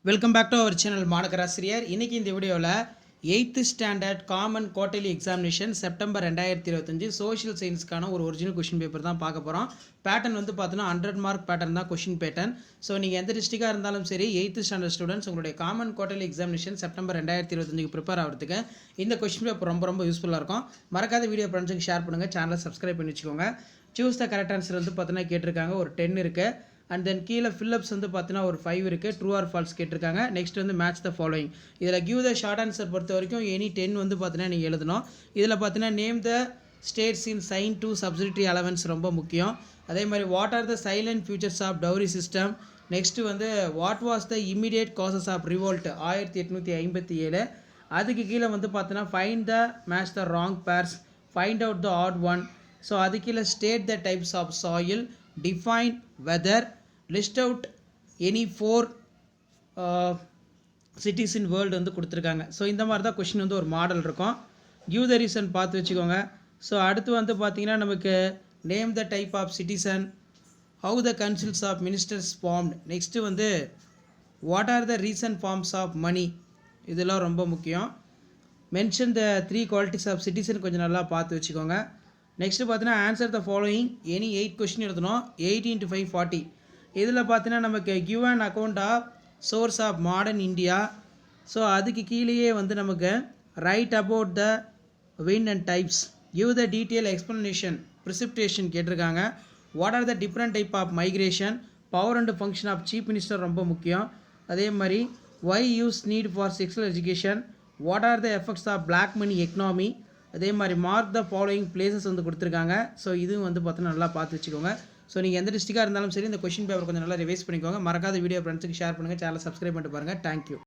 Welcome back to our channel மாநகராசிரியர். இன்றைக்கி இந்த வீடியோவில் 8th standard common quarterly examination September 2025 social சயின்ஸ்க்கான ஒரு ஒரிஜினல் கொஷின் பேப்பர் தான் பார்க்க போகிறோம். பேட்டர்ன் வந்து பார்த்தோன்னா 100 மார்க் பேட்டர்ன் தான் கொஷின் பேட்டர்ன். ஸோ நீங்கள் எந்த டிஸ்ட்ரிக்டாக இருந்தாலும் சரி 8th ஸ்டாண்டர்ட் ஸ்டூடெண்ட்ஸ் உங்களுடைய common quarterly examination September 2025 prepare ஆகிறதுக்கு இந்த கொஷின் பேப்பர் ரொம்ப யூஸ்ஃபுல்லாக இருக்கும். மறக்காத வீடியோ ஃப்ரெண்ட்ஸுக்கு ஷேர் பண்ணுங்கள், சேனலை சப்ஸ்கிரைப் பண்ணி வச்சுக்கோங்க. சூஸ் த கரெக்ட் ஆன்சர் வந்து பார்த்தோன்னா கேட்டிருக்காங்க, ஒரு 10 இருக்குது. அண்ட் தென் கீழே ஃபில்லப்ஸ் வந்து பார்த்தீங்கன்னா ஒரு 5 இருக்குது. ட்ரூ ஆர் ஃபால்ஸ் கேட்டிருக்காங்க. நெக்ஸ்ட் வந்து மேட்ச் த ஃபாலோயிங். இதில் கிவ் த ஷார்ட் ஆன்சர் பொறுத்த வரைக்கும் எனி 10 வந்து பார்த்தீங்கன்னா நீங்கள் எழுதணும். இதில் பார்த்தீங்கன்னா name the states in sign to subsidiary allowance ரொம்ப முக்கியம். அதே மாதிரி what are the silent features of dowry system. Next வந்து what was the immediate causes of revolt 1857. அதுக்கு கீழே வந்து பார்த்தீங்கன்னா find the match the wrong pairs, find out the odd one. So அது கீழே state the types of soil, define weather, list out any 4 cities in world வந்து கொடுத்துருக்காங்க. So இந்த மாதிரி தான் கொஷின் வந்து ஒரு மாடல் இருக்கும். கிவ் த ரீசன் பார்த்து வச்சுக்கோங்க. ஸோ அடுத்து வந்து பார்த்தீங்கன்னா நமக்கு name the type of citizen, how the councils of ministers formed. Next வந்து what are the recent forms of money, இதெல்லாம் ரொம்ப முக்கியம். Mention the 3 qualities of citizen கொஞ்சம் நல்லா பார்த்து வச்சுக்கோங்க. நெக்ஸ்ட்டு பார்த்தீங்கன்னா answer the following any 8 question எழுதணும். 8 × 5 40. இதில் பார்த்தீங்கன்னா நமக்கு give and account of source of modern India. So அதுக்கு கீழேயே வந்து நமக்கு write about the wind and types, give the detail explanation precipitation கேட்டிருக்காங்க. What are the different type of migration, power and function of chief minister ரொம்ப முக்கியம். அதே மாதிரி why use need for sexual education, what are the effects of black money economy. அதே மாதிரி mark the following places வந்து கொடுத்துருக்காங்க. So இதுவும் வந்து பார்த்தீங்கன்னா நல்லா பார்த்து வச்சுக்கோங்க. ஸோ நீங்கள் எந்த டிஸ்ட்ரிக்டாக இருந்தாலும் சரி இந்த கொஷின் பேப்பர் கொஞ்சம் நல்லா ரிவைஸ் பண்ணிக்கோங்க. மறக்காத வீடியோ ஃப்ரெண்ட்ஸுக்கு ஷேர் பண்ணுங்கள், சேனலை சப்ஸ்கிரைப் பண்ணிட்டு பாருங்கள். தேங்க்யூ.